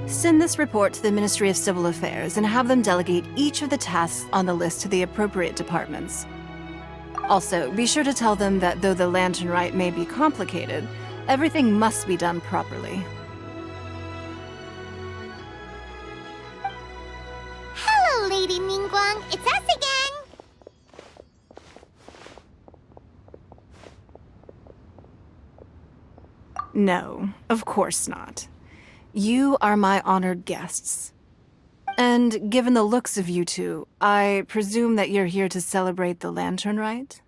Send this report to the Ministry of Civil Affairs and have them delegate each of the tasks on the list to the appropriate departments. Also, be sure to tell them that though the Lantern Rite may be complicated, everything must be done properly. Hello, Lady Ningguang. It's us again! No, of course not. You are my honored guests. And given the looks of you two, I presume that you're here to celebrate the Lantern Rite?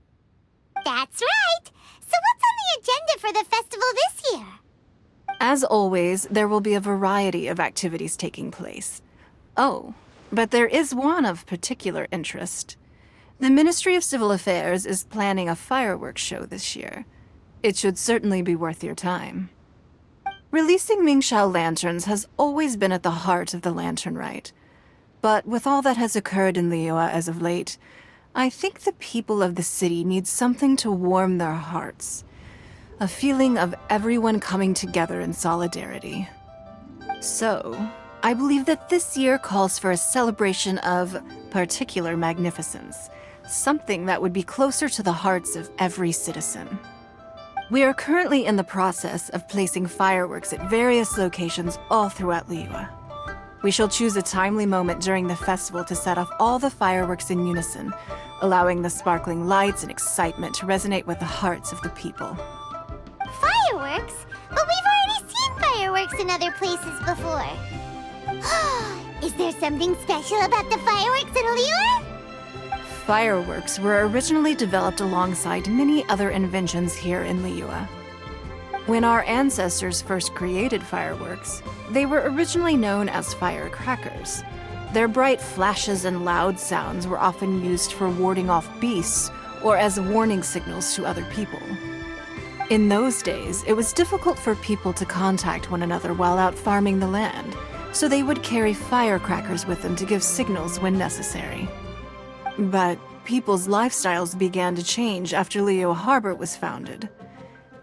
That's right! So what's on the agenda for the festival this year? As always, there will be a variety of activities taking place. Oh, but there is one of particular interest. The Ministry of Civil Affairs is planning a fireworks show this year. It should certainly be worth your time. Releasing Mingxiao lanterns has always been at the heart of the Lantern Rite. But with all that has occurred in Liyue as of late, I think the people of the city need something to warm their hearts. A feeling of everyone coming together in solidarity. So, I believe that this year calls for a celebration of particular magnificence. Something that would be closer to the hearts of every citizen. We are currently in the process of placing fireworks at various locations all throughout Liyue. We shall choose a timely moment during the festival to set off all the fireworks in unison, allowing the sparkling lights and excitement to resonate with the hearts of the people. Fireworks? But we've already seen fireworks in other places before. Is there something special about the fireworks in Liyue? Fireworks were originally developed alongside many other inventions here in Liyue. When our ancestors first created fireworks, they were originally known as firecrackers. Their bright flashes and loud sounds were often used for warding off beasts or as warning signals to other people. In those days, it was difficult for people to contact one another while out farming the land, so they would carry firecrackers with them to give signals when necessary. But people's lifestyles began to change after Liyue Harbor was founded.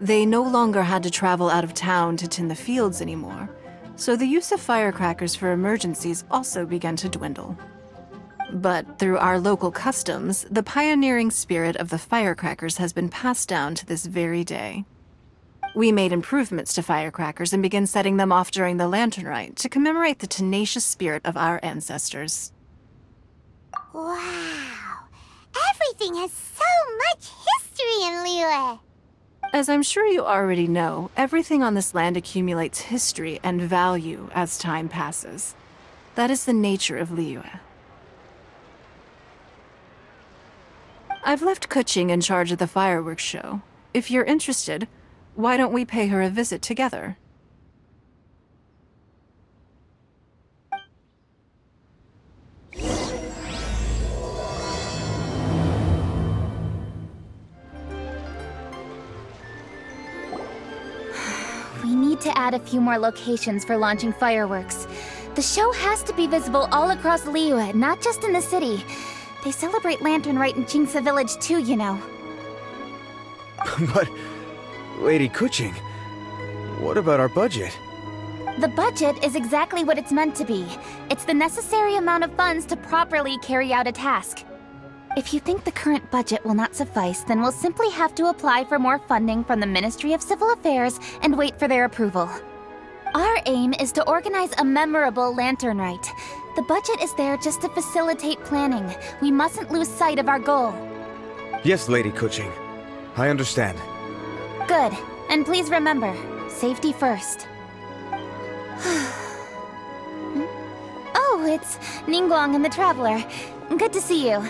They no longer had to travel out of town to tend the fields anymore, so the use of firecrackers for emergencies also began to dwindle. But through our local customs, the pioneering spirit of the firecrackers has been passed down to this very day. We made improvements to firecrackers and began setting them off during the Lantern Rite to commemorate the tenacious spirit of our ancestors. Wow! Everything has so much history in Liyue! As I'm sure you already know, everything on this land accumulates history and value as time passes. That is the nature of Liyue. I've left Kuching in charge of the fireworks show. If you're interested, why don't we pay her a visit together? We need to add a few more locations for launching fireworks. The show has to be visible all across Liyue, not just in the city. They celebrate Lantern Rite in Jingsa Village too, you know. But, Lady Kuching, what about our budget? The budget is exactly what it's meant to be. It's the necessary amount of funds to properly carry out a task. If you think the current budget will not suffice, then we'll simply have to apply for more funding from the Ministry of Civil Affairs and wait for their approval. Our aim is to organize a memorable Lantern Rite. The budget is there just to facilitate planning. We mustn't lose sight of our goal. Yes, Lady Kuching. I understand. Good. And please remember, safety first. Oh, it's Ningguang and the Traveler. Good to see you.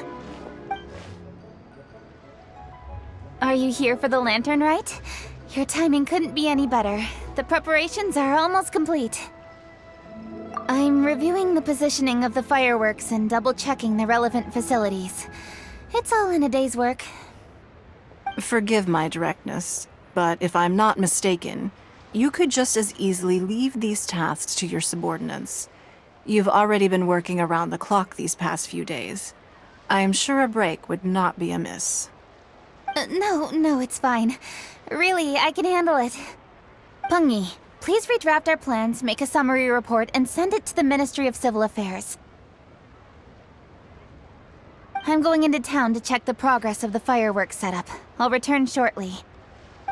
Are you here for the Lantern Rite? Your timing couldn't be any better. The preparations are almost complete. I'm reviewing the positioning of the fireworks and double-checking the relevant facilities. It's all in a day's work. Forgive my directness, but if I'm not mistaken, you could just as easily leave these tasks to your subordinates. You've already been working around the clock these past few days. I'm sure a break would not be amiss. No, it's fine. Really, I can handle it. Pengyi, please redraft our plans, make a summary report, and send it to the Ministry of Civil Affairs. I'm going into town to check the progress of the fireworks setup. I'll return shortly.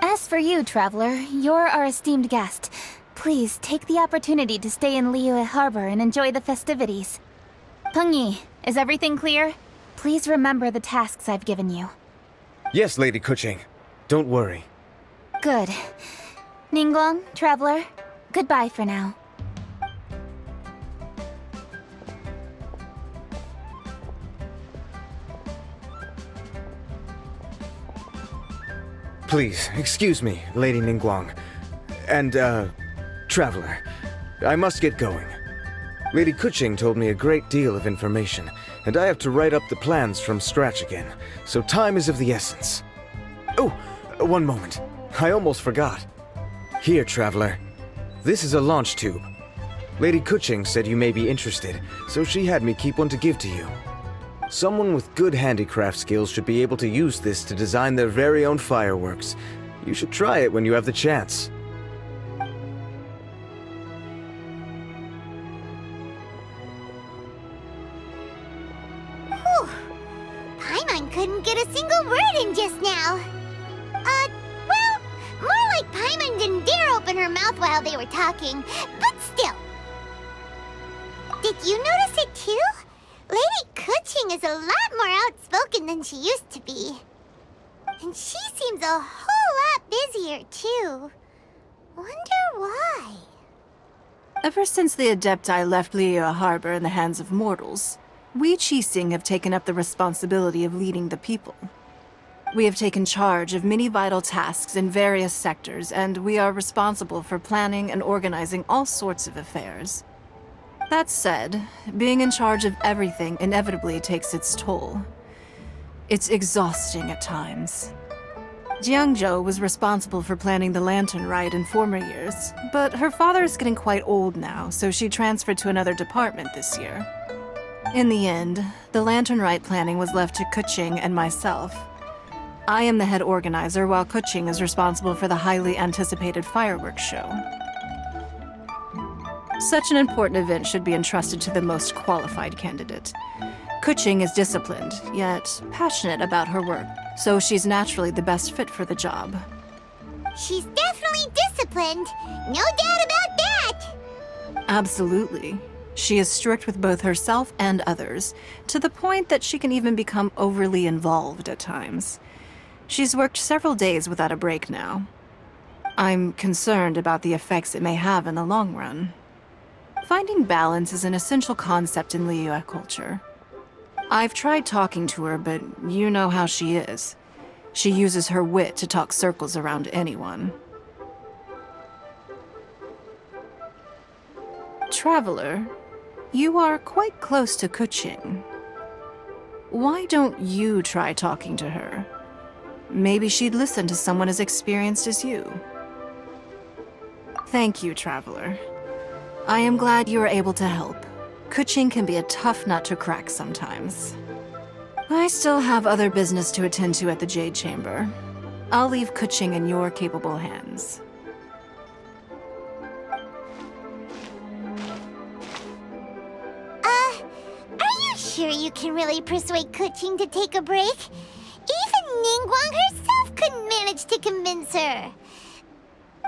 As for you, Traveler, you're our esteemed guest. Please take the opportunity to stay in Liyue Harbor and enjoy the festivities. Pengyi, is everything clear? Please remember the tasks I've given you. Yes, Lady Kuching. Don't worry. Good. Ningguang, Traveler, goodbye for now. Please, excuse me, Lady Ningguang. And, Traveler. I must get going. Lady Kuching told me a great deal of information, and I have to write up the plans from scratch again, so time is of the essence. Oh, one moment. I almost forgot. Here, Traveler. This is a launch tube. Lady Kuching said you may be interested, so she had me keep one to give to you. Someone with good handicraft skills should be able to use this to design their very own fireworks. You should try it when you have the chance. Whew. Paimon couldn't get a single word in just now. Well, more like Paimon didn't dare open her mouth while they were talking, but still. Did you notice it too? Lady Kuching is a lot more outspoken than she used to be. And she seems a whole lot busier, too. Wonder why? Ever since the Adepti left Liyue Harbor in the hands of mortals, we Qixing have taken up the responsibility of leading the people. We have taken charge of many vital tasks in various sectors, and we are responsible for planning and organizing all sorts of affairs. That said, being in charge of everything inevitably takes its toll. It's exhausting at times. Jiangzhou was responsible for planning the Lantern Rite in former years, but her father is getting quite old now, so she transferred to another department this year. In the end, the Lantern Rite planning was left to Kuching and myself. I am the head organizer, while Kuching is responsible for the highly anticipated fireworks show. Such an important event should be entrusted to the most qualified candidate. Kuching is disciplined, yet passionate about her work, so she's naturally the best fit for the job. She's definitely disciplined. No doubt about that. Absolutely. She is strict with both herself and others, to the point that she can even become overly involved at times. She's worked several days without a break now. I'm concerned about the effects it may have in the long run. Finding balance is an essential concept in Liyue culture. I've tried talking to her, but you know how she is. She uses her wit to talk circles around anyone. Traveler, you are quite close to Kuching. Why don't you try talking to her? Maybe she'd listen to someone as experienced as you. Thank you, Traveler. I am glad you were able to help. Kuching can be a tough nut to crack sometimes. I still have other business to attend to at the Jade Chamber. I'll leave Kuching in your capable hands. Are you sure you can really persuade Kuching to take a break? Even Ningguang herself couldn't manage to convince her.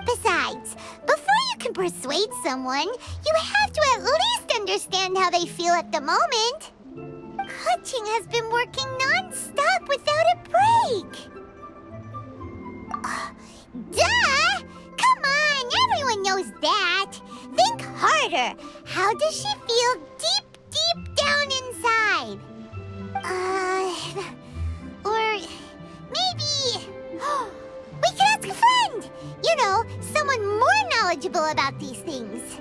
Besides, before you can persuade someone, you have to at least understand how they feel at the moment. Kuching has been working non-stop without a break. Duh! Come on, everyone knows that. Think harder. How does she feel deep down inside? Or maybe... we could ask a friend! You know, someone more knowledgeable about these things.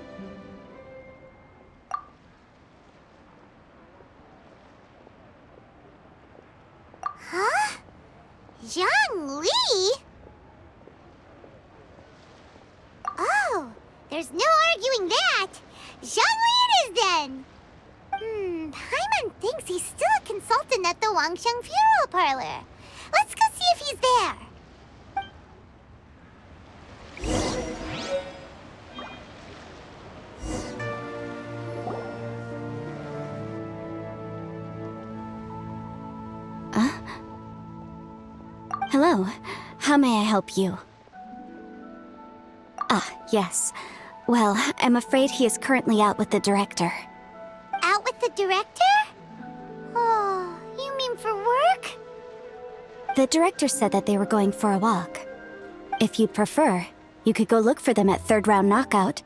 Huh? Zhang Li? Oh, there's no arguing that. Zhang Li it is then. Paimon thinks he's still a consultant at the Wangsheng Funeral Parlor. Let's go see if he's there. Hello. How may I help you? Ah, yes. Well, I'm afraid he is currently out with the director. Out with the director? Oh, you mean for work? The director said that they were going for a walk. If you'd prefer, you could go look for them at Third Round Knockout.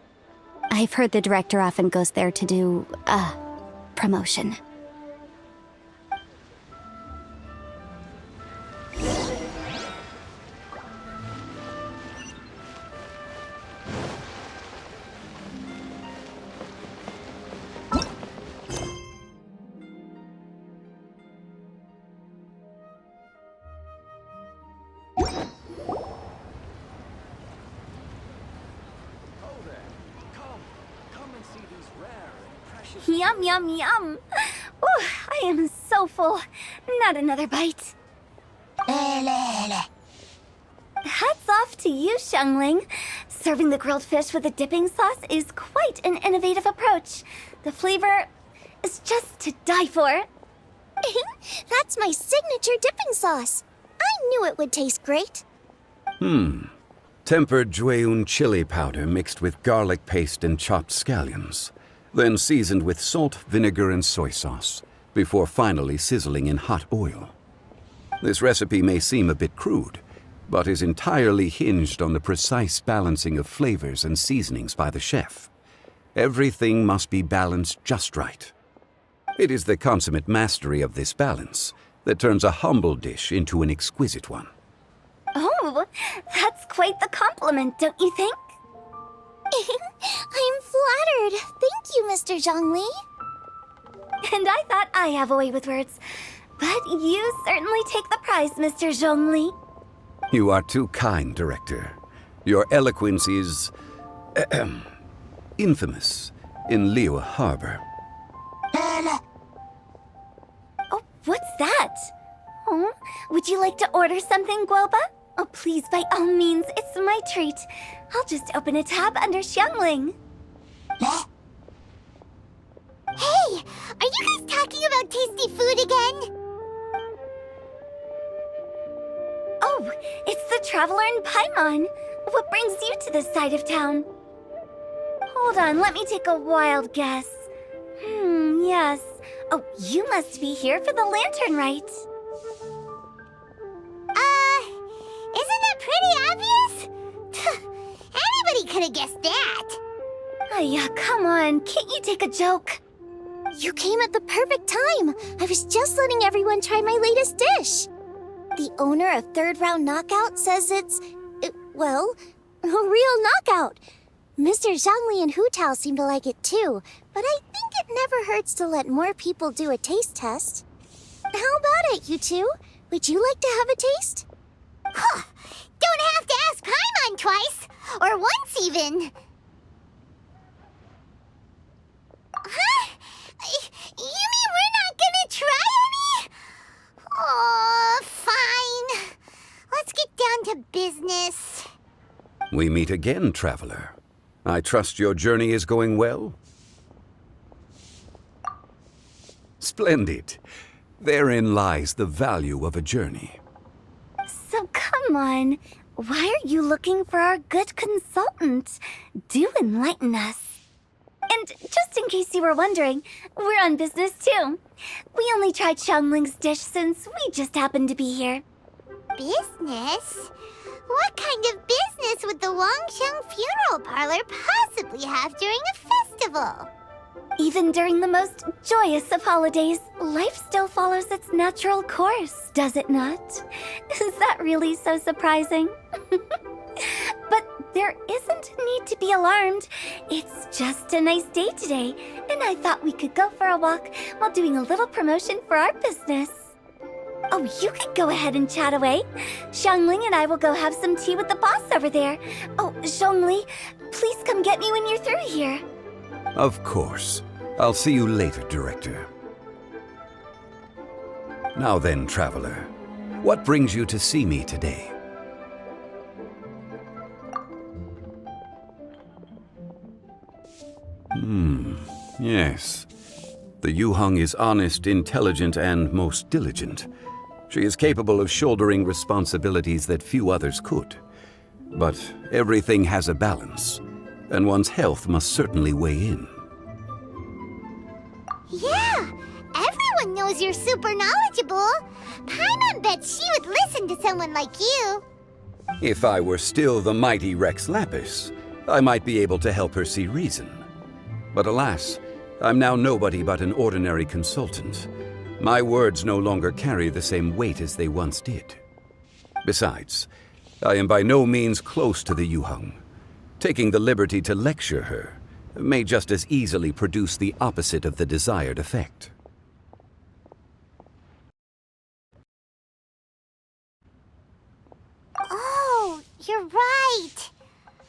I've heard the director often goes there to do, promotion. Yum, yum, yum. Ooh, I am so full. Not another bite. Hats off to you, Xiangling. Serving the grilled fish with a dipping sauce is quite an innovative approach. The flavor is just to die for. That's my signature dipping sauce. I knew it would taste great. Tempered Jueyun chili powder mixed with garlic paste and chopped scallions, then seasoned with salt, vinegar, and soy sauce, before finally sizzling in hot oil. This recipe may seem a bit crude, but is entirely hinged on the precise balancing of flavors and seasonings by the chef. Everything must be balanced just right. It is the consummate mastery of this balance that turns a humble dish into an exquisite one. Oh, that's quite the compliment, don't you think? I'm flattered. Thank you, Mr. Zhongli. And I thought I have a way with words. But you certainly take the prize, Mr. Zhongli. You are too kind, Director. Your eloquence is infamous in Liyue Harbor. Oh, what's that? Oh, would you like to order something, Guoba? Oh, please, by all means, it's my treat. I'll just open a tab under Xiangling. Hey, are you guys talking about tasty food again? Oh, it's the Traveler in Paimon. What brings you to this side of town? Hold on, let me take a wild guess. Yes. Oh, you must be here for the lantern rite. Isn't that pretty obvious? Anybody could have guessed that. Oh, yeah, come on. Can't you take a joke? You came at the perfect time. I was just letting everyone try my latest dish. The owner of Third Round Knockout says it's, well, a real knockout. Mr. Zhongli and Hu Tao seem to like it too, but I think it never hurts to let more people do a taste test. How about it, you two? Would you like to have a taste? Huh. Don't have to ask Paimon twice, or once even. Huh? You mean we're not gonna try any? Oh, fine. Let's get down to business. We meet again, Traveler. I trust your journey is going well? Splendid. Therein lies the value of a journey. So come on. Why are you looking for our good consultant? Do enlighten us. And just in case you were wondering, we're on business too. We only tried Xiangling's dish since we just happened to be here. Business? What kind of business would the Wangsheng Funeral Parlor possibly have during a festival? Even during the most joyous of holidays, life still follows its natural course, does it not? Is that really so surprising? But there isn't a need to be alarmed. It's just a nice day today, and I thought we could go for a walk while doing a little promotion for our business. Oh, you could go ahead and chat away. Xiangling and I will go have some tea with the boss over there. Oh, Zhongli, please come get me when you're through here. Of course. I'll see you later, Director. Now then, traveler, what brings you to see me today? Yes. The Yuheng is honest, intelligent, and most diligent. She is capable of shouldering responsibilities that few others could. But everything has a balance, and one's health must certainly weigh in. Yeah, everyone knows you're super knowledgeable. Paimon bets she would listen to someone like you. If I were still the mighty Rex Lapis, I might be able to help her see reason. But alas, I'm now nobody but an ordinary consultant. My words no longer carry the same weight as they once did. Besides, I am by no means close to the Yuheng. Taking the liberty to lecture her may just as easily produce the opposite of the desired effect. Oh, you're right.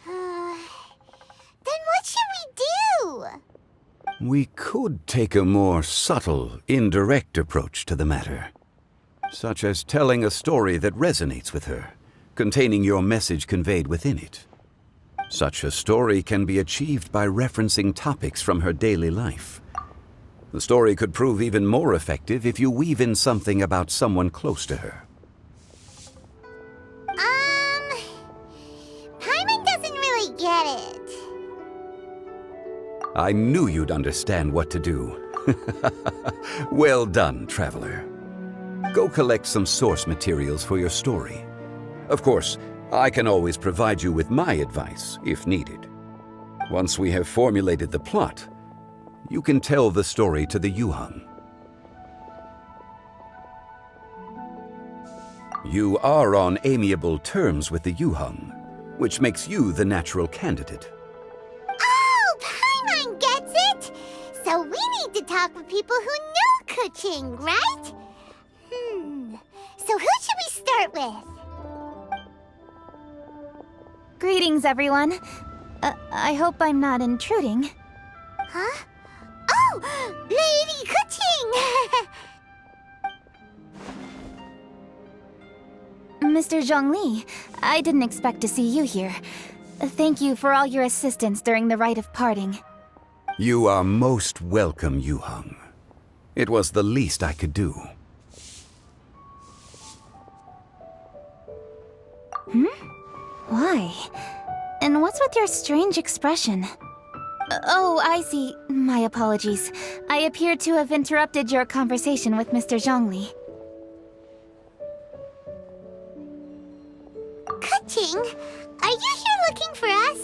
Then what should we do? We could take a more subtle, indirect approach to the matter, such as telling a story that resonates with her, containing your message conveyed within it. Such a story can be achieved by referencing topics from her daily life. The story could prove even more effective if you weave in something about someone close to her. Paimon doesn't really get it. I knew you'd understand what to do. Well done, traveler. Go collect some source materials for your story. Of course, I can always provide you with my advice, if needed. Once we have formulated the plot, you can tell the story to the Yuheng. You are on amiable terms with the Yuheng, which makes you the natural candidate. Oh, Paimon gets it! So we need to talk with people who know Kuching, right? So who should we start with? Greetings, everyone. I hope I'm not intruding. Huh? Oh! Lady Kuching! Mr. Zhongli, I didn't expect to see you here. Thank you for all your assistance during the rite of parting. You are most welcome, Yuheng. It was the least I could do. Why? And what's with your strange expression? Oh, I see. My apologies. I appear to have interrupted your conversation with Mr. Zhongli. Kuching, are you here looking for us?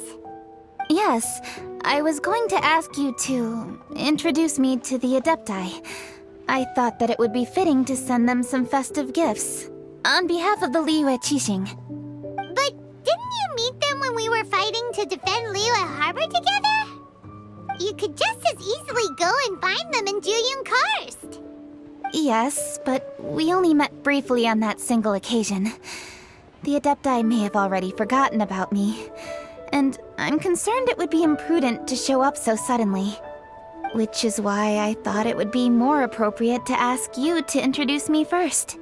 Yes, I was going to ask you to introduce me to the Adepti. I thought that it would be fitting to send them some festive gifts. On behalf of the Liyue Qixing. But didn't you meet them when we were fighting to defend Liyue Harbor together? You could just as easily go and find them in Juyun Karst. Yes, but we only met briefly on that single occasion. The Adepti may have already forgotten about me, and I'm concerned it would be imprudent to show up so suddenly. Which is why I thought it would be more appropriate to ask you to introduce me first.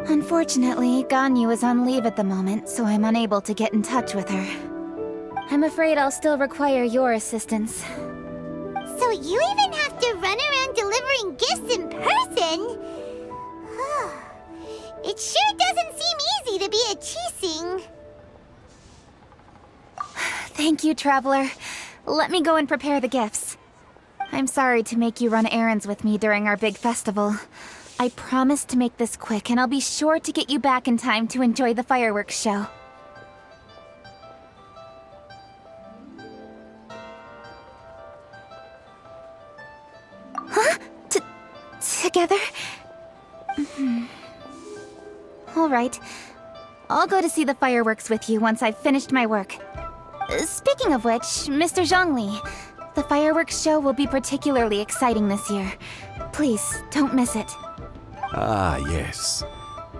Unfortunately, Ganyu is on leave at the moment, so I'm unable to get in touch with her. I'm afraid I'll still require your assistance. So you even have to run around delivering gifts in person? It sure doesn't seem easy to be a Qixing. Thank you, Traveler. Let me go and prepare the gifts. I'm sorry to make you run errands with me during our big festival. I promise to make this quick, and I'll be sure to get you back in time to enjoy the fireworks show. Huh? Together? All right. I'll go to see the fireworks with you once I've finished my work. Speaking of which, Mr. Zhongli, the fireworks show will be particularly exciting this year. Please, don't miss it. Ah, yes.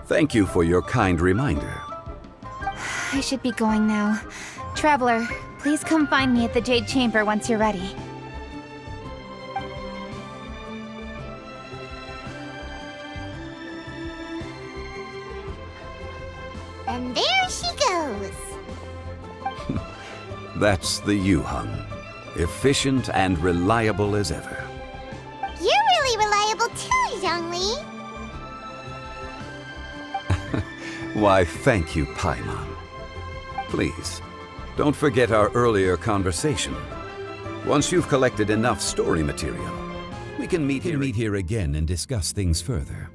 Thank you for your kind reminder. I should be going now. Traveler, please come find me at the Jade Chamber once you're ready. And there she goes. That's the Yuhung. Efficient and reliable as ever. You're really reliable too, Zhongli. Why, thank you, Paimon. Please, don't forget our earlier conversation. Once you've collected enough story material, we can meet here again and discuss things further.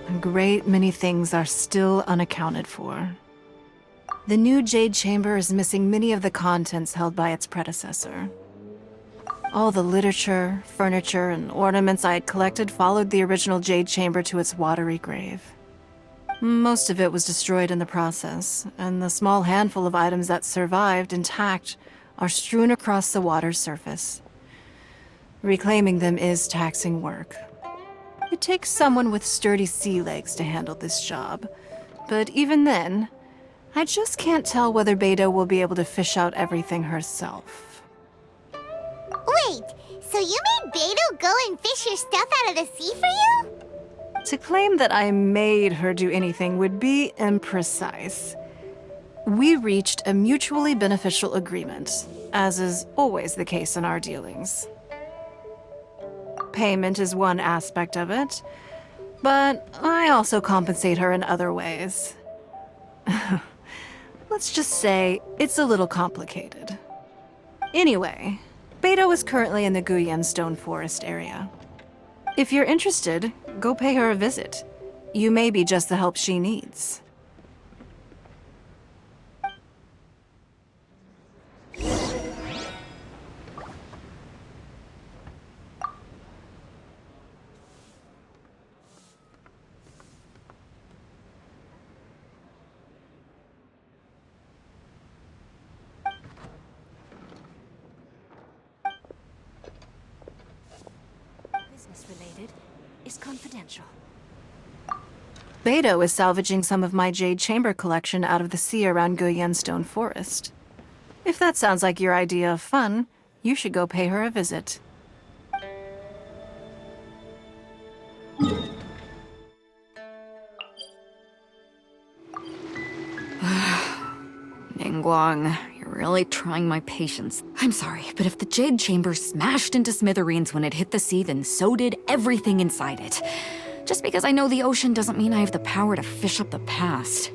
A great many things are still unaccounted for. The new Jade Chamber is missing many of the contents held by its predecessor. All the literature, furniture, and ornaments I had collected followed the original Jade Chamber to its watery grave. Most of it was destroyed in the process, and the small handful of items that survived intact are strewn across the water's surface. Reclaiming them is taxing work. It takes someone with sturdy sea legs to handle this job, but even then, I just can't tell whether Beidou will be able to fish out everything herself. Wait, so you made Beidou go and fish your stuff out of the sea for you? To claim that I made her do anything would be imprecise. We reached a mutually beneficial agreement, as is always the case in our dealings. Payment is one aspect of it, but I also compensate her in other ways. Let's just say it's a little complicated. Anyway, Beidou is currently in the Guyan Stone Forest area. If you're interested, go pay her a visit. You may be just the help she needs. is confidential. Beto is salvaging some of my jade chamber collection out of the sea around Stone Forest. If that sounds like your idea of fun, you should go pay her a visit. Ningguang, you're really trying my patience. I'm sorry, but if the Jade Chamber smashed into smithereens when it hit the sea, then so did everything inside it. Just because I know the ocean doesn't mean I have the power to fish up the past.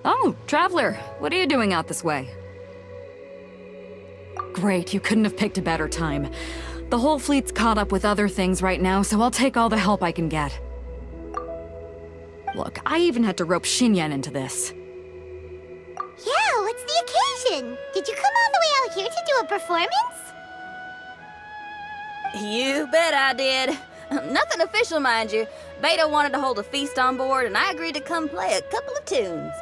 Oh, Traveler, what are you doing out this way? Great, you couldn't have picked a better time. The whole fleet's caught up with other things right now, so I'll take all the help I can get. Look, I even had to rope Xinyan into this. Yeah, what's the occasion? Did you come all the way out here to do a performance? You bet I did. Nothing official, mind you. Beto wanted to hold a feast on board, and I agreed to come play a couple of tunes.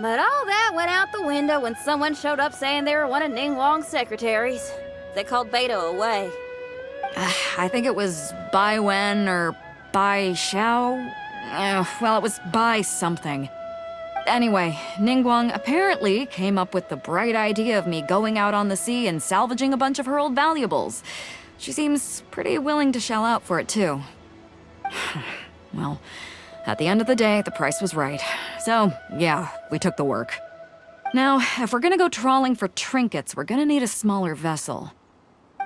But all that went out the window when someone showed up saying they were one of Ningguang's secretaries. They called Beto away. I think it was Bai Wen or Bai Xiao. Well, it was Bai something. Anyway, Ningguang apparently came up with the bright idea of me going out on the sea and salvaging a bunch of her old valuables. She seems pretty willing to shell out for it, too. Well, at the end of the day, the price was right. So, yeah, we took the work. Now, if we're gonna go trawling for trinkets, we're gonna need a smaller vessel.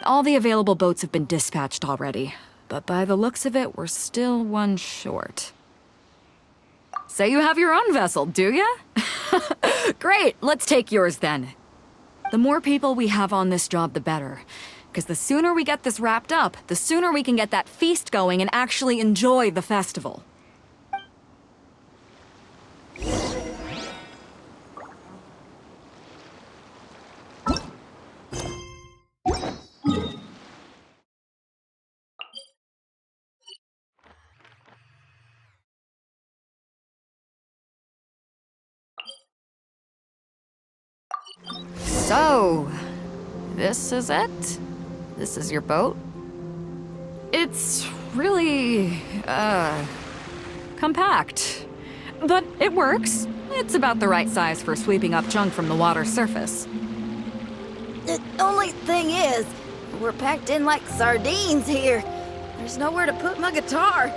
All the available boats have been dispatched already, but by the looks of it, we're still one short. Say you have your own vessel, do ya? Great, let's take yours then. The more people we have on this job, the better. Because the sooner we get this wrapped up, the sooner we can get that feast going and actually enjoy the festival. So, this is it? This is your boat? It's really, compact. But it works. It's about the right size for sweeping up junk from the water's surface. The only thing is, we're packed in like sardines here. There's nowhere to put my guitar.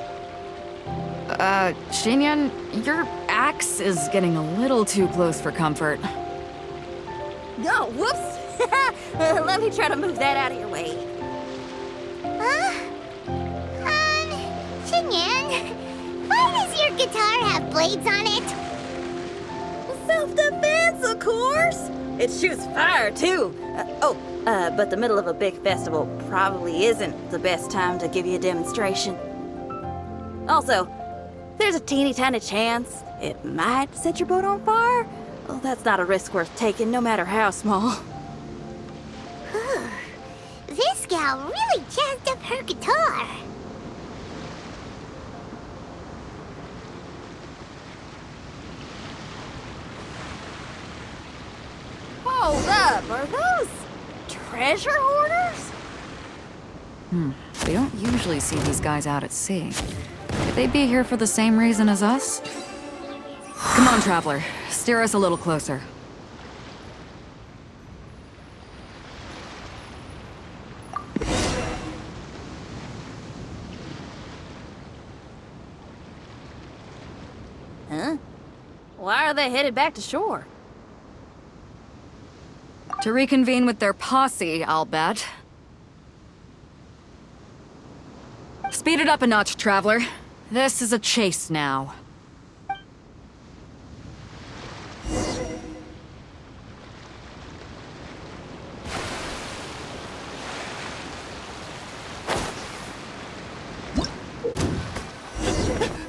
Xinyan, your axe is getting a little too close for comfort. Oh, whoops! Let me try to move that out of your way. Xinyan, why does your guitar have blades on it? Self-defense, of course! It shoots fire, too. But the middle of a big festival probably isn't the best time to give you a demonstration. Also, there's a teeny tiny chance it might set your boat on fire. Well, that's not a risk worth taking, no matter how small. This gal really jazzed up her guitar. Hold up, are those treasure hoarders? We don't usually see these guys out at sea. Could they be here for the same reason as us? Come on, Traveler. Steer us a little closer. Huh? Why are they headed back to shore? To reconvene with their posse, I'll bet. Speed it up a notch, Traveler. This is a chase now.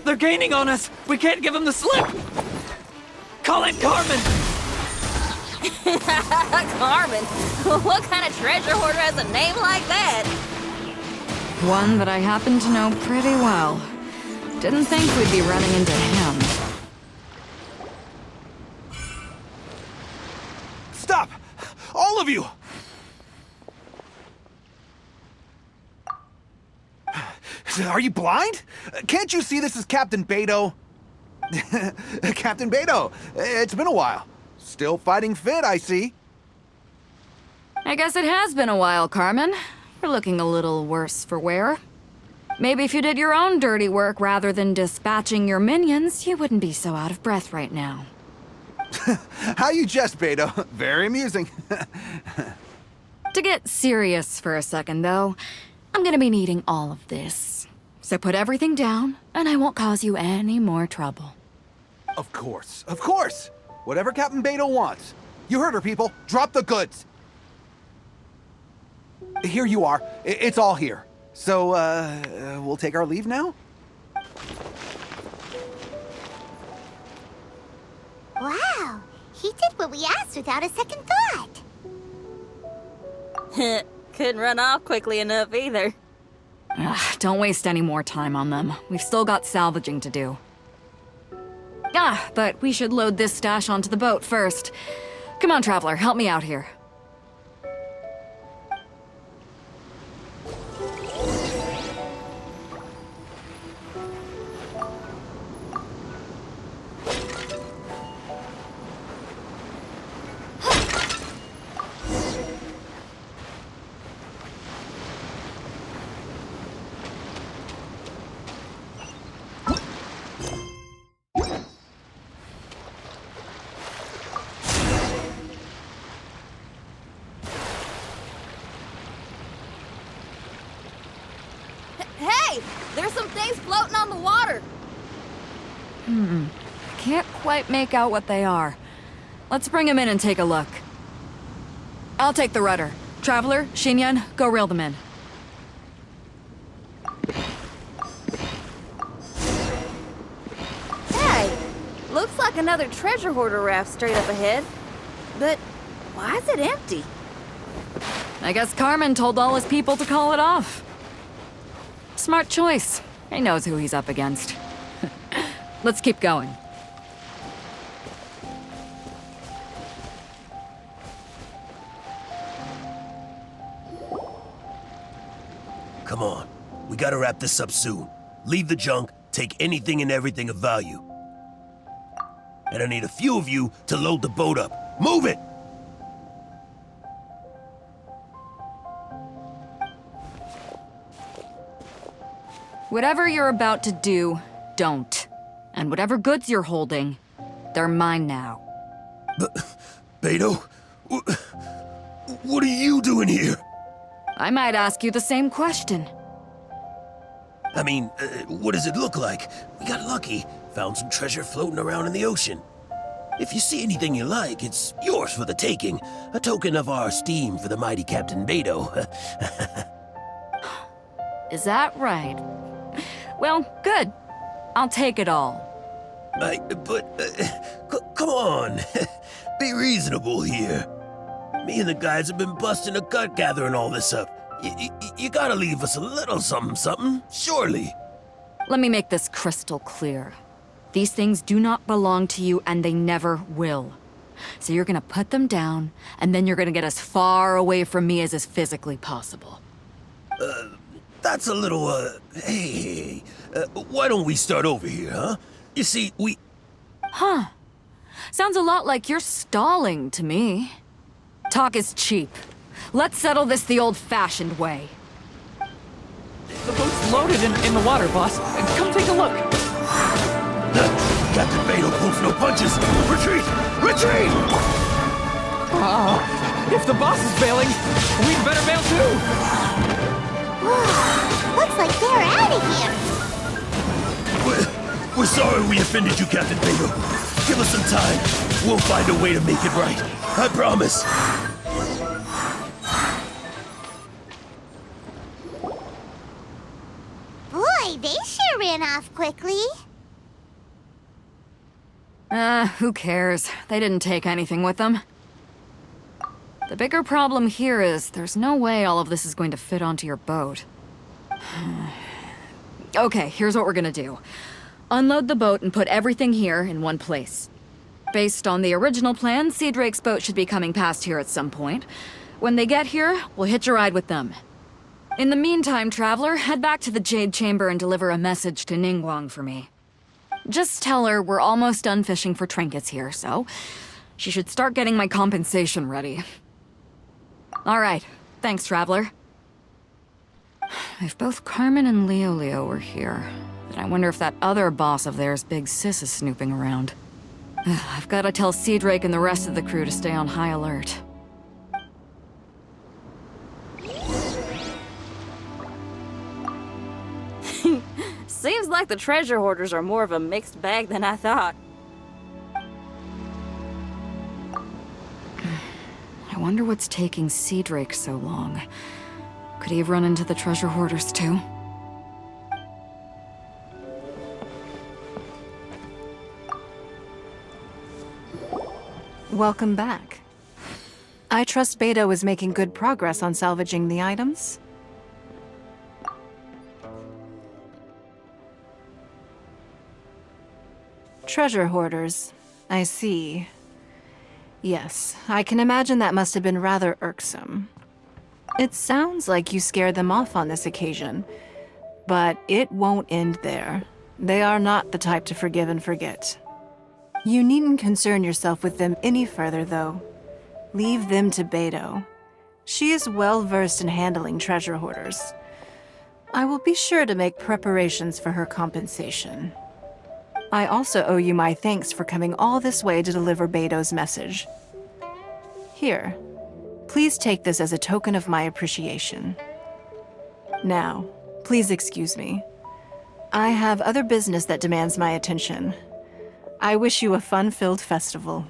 They're gaining on us! We can't give them the slip! Call it Carmen! Carmen? What kind of treasure hoarder has a name like that? One that I happen to know pretty well. Didn't think we'd be running into him. Stop! All of you! Are you blind? Can't you see this is Captain Beto? Captain Beto, it's been a while. Still fighting fit, I see. I guess it has been a while, Carmen. You're looking a little worse for wear. Maybe if you did your own dirty work rather than dispatching your minions, you wouldn't be so out of breath right now. How you jest, Beto. Very amusing. To get serious for a second, though, I'm gonna be needing all of this. So put everything down, and I won't cause you any more trouble. Of course, of course. Whatever Captain Beto wants. You heard her, people. Drop the goods. Here you are. It's all here. So, we'll take our leave now? Wow, he did what we asked without a second thought. Couldn't run off quickly enough either. Ugh, don't waste any more time on them. We've still got salvaging to do. But we should load this stash onto the boat first. Come on, Traveler, help me out here. Hey! There's some things floating on the water! Can't quite make out what they are. Let's bring them in and take a look. I'll take the rudder. Traveler, Xinyan, go reel them in. Hey! Looks like another treasure hoarder raft straight up ahead. But why is it empty? I guess Carmen told all his people to call it off. Smart choice. He knows who he's up against. Let's keep going. Come on. We gotta wrap this up soon. Leave the junk, take anything and everything of value. And I need a few of you to load the boat up. Move it! Whatever you're about to do, don't. And whatever goods you're holding, they're mine now. Beto? What are you doing here? I might ask you the same question. I mean, what does it look like? We got lucky. Found some treasure floating around in the ocean. If you see anything you like, it's yours for the taking. A token of our esteem for the mighty Captain Beto. Is that right? Well, good. I'll take it all. Come on. Be reasonable here. Me and the guys have been busting a gut gathering all this up. You gotta leave us a little something, surely. Let me make this crystal clear. These things do not belong to you, and they never will. So you're gonna put them down, and then you're gonna get as far away from me as is physically possible. That's a little, hey, why don't we start over here, huh? You see, Huh. Sounds a lot like you're stalling to me. Talk is cheap. Let's settle this the old-fashioned way. The boat's loaded in the water, boss. Come take a look. Captain Beto pulls no punches. Retreat! Retreat! If the boss is bailing, we'd better bail too. Looks like they're out of here. We're sorry we offended you, Captain Beto. Give us some time. We'll find a way to make it right. I promise. Boy, they sure ran off quickly. Who cares? They didn't take anything with them. The bigger problem here is there's no way all of this is going to fit onto your boat. Okay, here's what we're gonna do. Unload the boat and put everything here in one place. Based on the original plan, Sea Drake's boat should be coming past here at some point. When they get here, we'll hitch a ride with them. In the meantime, Traveler, head back to the Jade Chamber and deliver a message to Ningguang for me. Just tell her we're almost done fishing for trinkets here, so she should start getting my compensation ready. All right. Thanks, Traveler. If both Carmen and Leo were here, then I wonder if that other boss of theirs, Big Sis, is snooping around. I've got to tell Sea Drake and the rest of the crew to stay on high alert. Seems like the treasure hoarders are more of a mixed bag than I thought. I wonder what's taking Sea Drake so long. Could he have run into the treasure hoarders too? Welcome back. I trust Beto is making good progress on salvaging the items. Treasure hoarders. I see. Yes, I can imagine that must have been rather irksome. It sounds like you scared them off on this occasion, but it won't end there. They are not the type to forgive and forget. You needn't concern yourself with them any further, though. Leave them to Beto. She is well versed in handling treasure hoarders. I will be sure to make preparations for her compensation. I also owe you my thanks for coming all this way to deliver Beto's message. Here, please take this as a token of my appreciation. Now, please excuse me. I have other business that demands my attention. I wish you a fun-filled festival.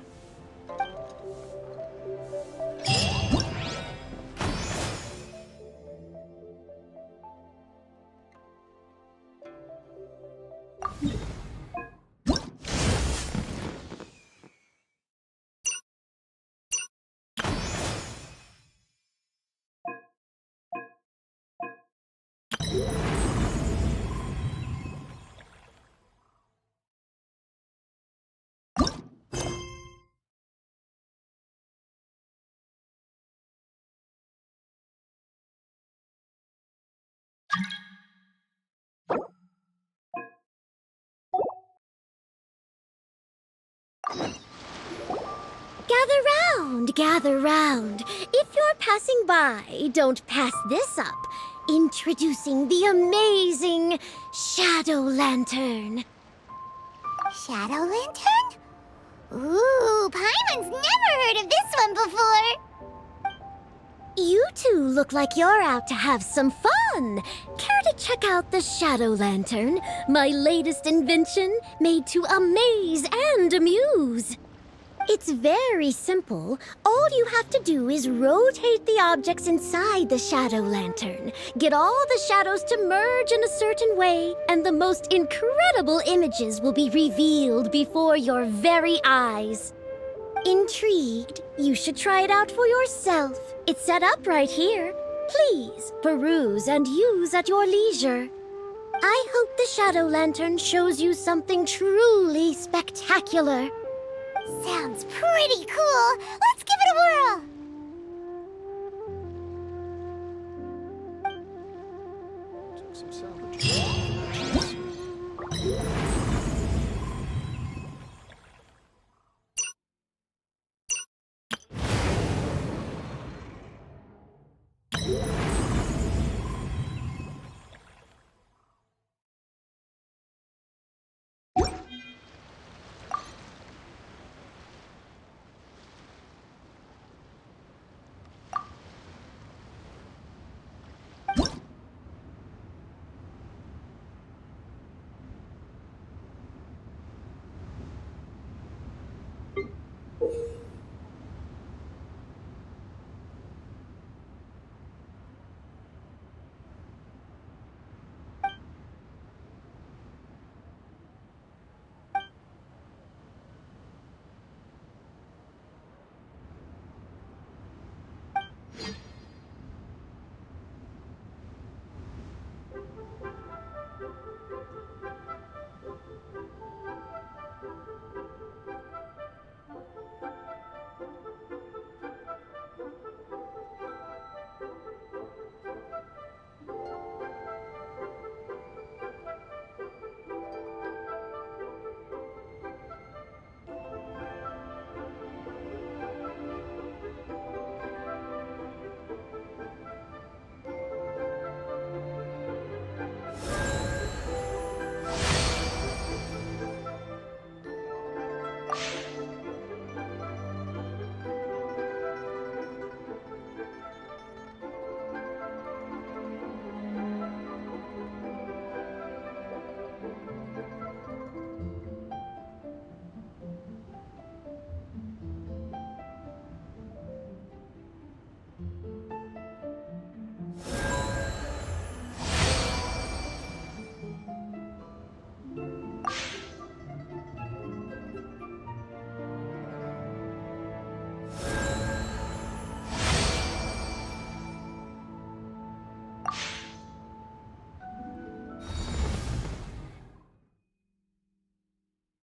Gather round. If you're passing by, don't pass this up. Introducing the amazing Shadow Lantern. Shadow Lantern? Ooh, Paimon's never heard of this one before. You two look like you're out to have some fun. Care to check out the Shadow Lantern, my latest invention made to amaze and amuse? It's very simple. All you have to do is rotate the objects inside the Shadow Lantern, get all the shadows to merge in a certain way, and the most incredible images will be revealed before your very eyes. Intrigued? You should try it out for yourself. It's set up right here. Please peruse and use at your leisure. I hope the Shadow Lantern shows you something truly spectacular. Sounds pretty cool. Let's give it a whirl.